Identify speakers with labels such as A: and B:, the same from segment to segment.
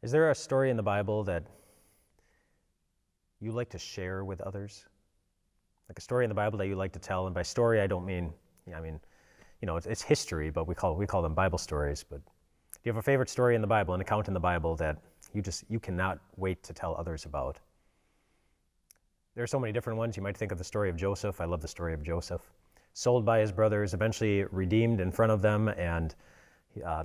A: Is there a story in the Bible that you like to share with others? Like a story in the Bible that you like to tell? And by story, I don't mean, it's history, but we call them Bible stories. But do you have a favorite story in the Bible, an account in the Bible that you cannot wait to tell others about? There are so many different ones. You might think of the story of Joseph. I love the story of Joseph. Sold by his brothers, eventually redeemed in front of them, and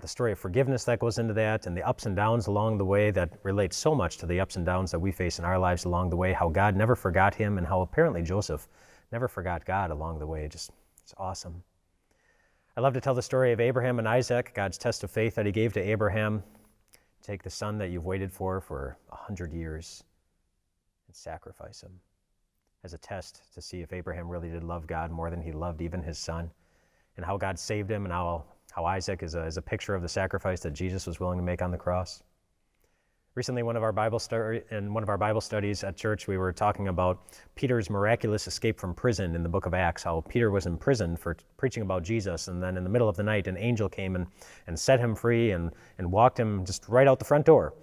A: the story of forgiveness that goes into that, and the ups and downs along the way that relate so much to the ups and downs that we face in our lives along the way, how God never forgot him, and how apparently Joseph never forgot God along the way. It's awesome. I love to tell the story of Abraham and Isaac, God's test of faith that he gave to Abraham. Take the son that you've waited for 100 years and sacrifice him as a test to see if Abraham really did love God more than he loved even his son, and how God saved him, and how Isaac is a picture of the sacrifice that Jesus was willing to make on the cross. Recently, in one of our Bible studies at church, we were talking about Peter's miraculous escape from prison in the book of Acts, how Peter was in prison for preaching about Jesus, and then in the middle of the night, an angel came and set him free and walked him just right out the front door.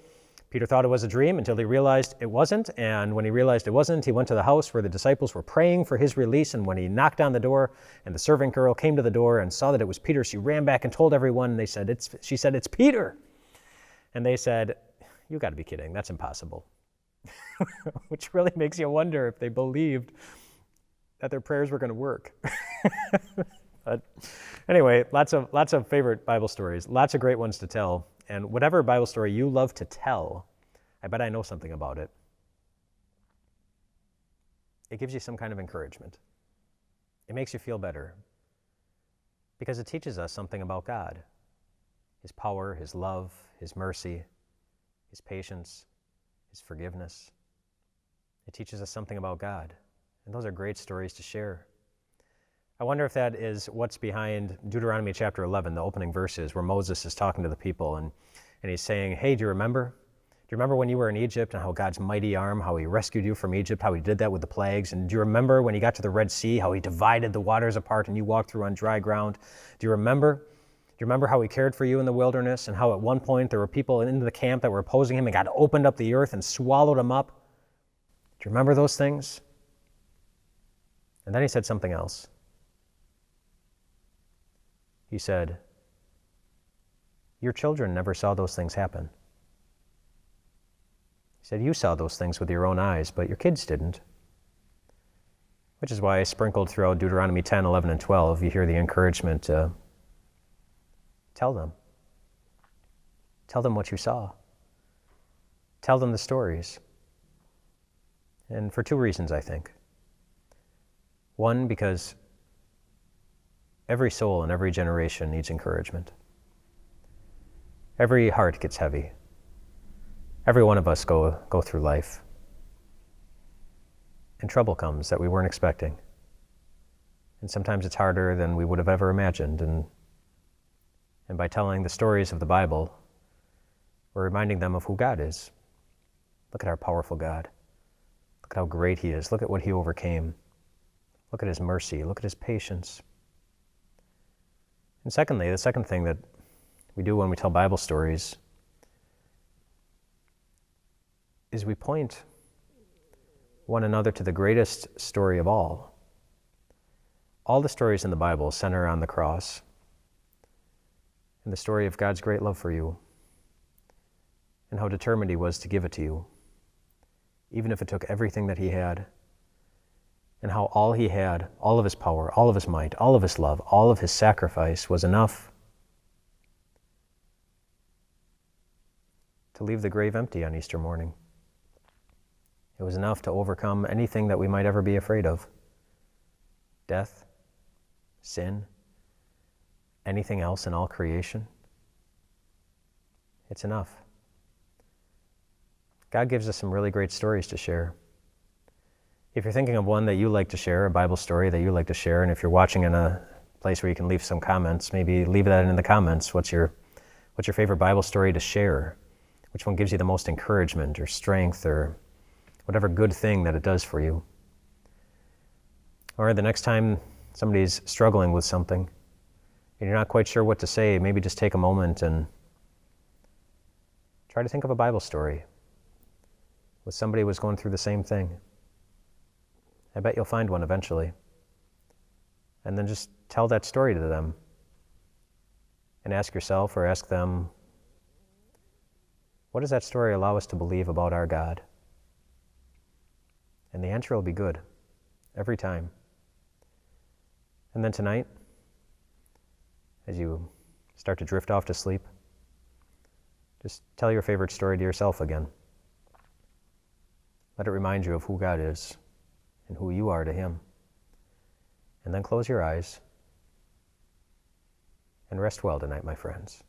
A: Peter thought it was a dream until he realized it wasn't, and when he realized it wasn't, he went to the house where the disciples were praying for his release, and when he knocked on the door and the servant girl came to the door and saw that it was Peter, she ran back and told everyone, and she said, "It's Peter." And they said, "You got to be kidding, that's impossible." Which really makes you wonder if they believed that their prayers were going to work. But anyway, lots of favorite Bible stories, lots of great ones to tell. And whatever Bible story you love to tell, I bet I know something about it. It gives you some kind of encouragement. It makes you feel better because it teaches us something about God, his power, his love, his mercy, his patience, his forgiveness. It teaches us something about God, and those are great stories to share. I wonder if that is what's behind Deuteronomy chapter 11, the opening verses, where Moses is talking to the people, and he's saying, "Hey, do you remember? Do you remember when you were in Egypt and how God's mighty arm, how he rescued you from Egypt, how he did that with the plagues? And do you remember when you got to the Red Sea, how he divided the waters apart and you walked through on dry ground? Do you remember? Do you remember how he cared for you in the wilderness and how at one point there were people in the camp that were opposing him and God opened up the earth and swallowed them up? Do you remember those things?" And then he said something else. He said, "Your children never saw those things happen." He said, "You saw those things with your own eyes, but your kids didn't." Which is why I sprinkled throughout Deuteronomy 10, 11, and 12, you hear the encouragement to tell them. Tell them what you saw. Tell them the stories. And for two reasons, I think. One, because every soul in every generation needs encouragement. Every heart gets heavy. Every one of us go through life. And trouble comes that we weren't expecting. And sometimes it's harder than we would have ever imagined. And by telling the stories of the Bible, we're reminding them of who God is. Look at our powerful God. Look at how great he is. Look at what he overcame. Look at his mercy. Look at his patience. And secondly, the second thing that we do when we tell Bible stories is we point one another to the greatest story of all. All the stories in the Bible center on the cross and the story of God's great love for you and how determined he was to give it to you, even if it took everything that he had, and how all he had, all of his power, all of his might, all of his love, all of his sacrifice was enough to leave the grave empty on Easter morning. It was enough to overcome anything that we might ever be afraid of. Death, sin, anything else in all creation. It's enough. God gives us some really great stories to share. If you're thinking of one that you like to share, a Bible story that you like to share, and if you're watching in a place where you can leave some comments, maybe leave that in the comments. What's your favorite Bible story to share? Which one gives you the most encouragement or strength or whatever good thing that it does for you? Or the next time somebody's struggling with something and you're not quite sure what to say, maybe just take a moment and Try to think of a Bible story with somebody who was going through the same thing. I bet you'll find one eventually. And then just tell that story to them. And ask yourself or ask them, what does that story allow us to believe about our God? And the answer will be good, every time. And then tonight, as you start to drift off to sleep, just tell your favorite story to yourself again. Let it remind you of who God is and who you are to Him. And then close your eyes and rest well tonight, my friends.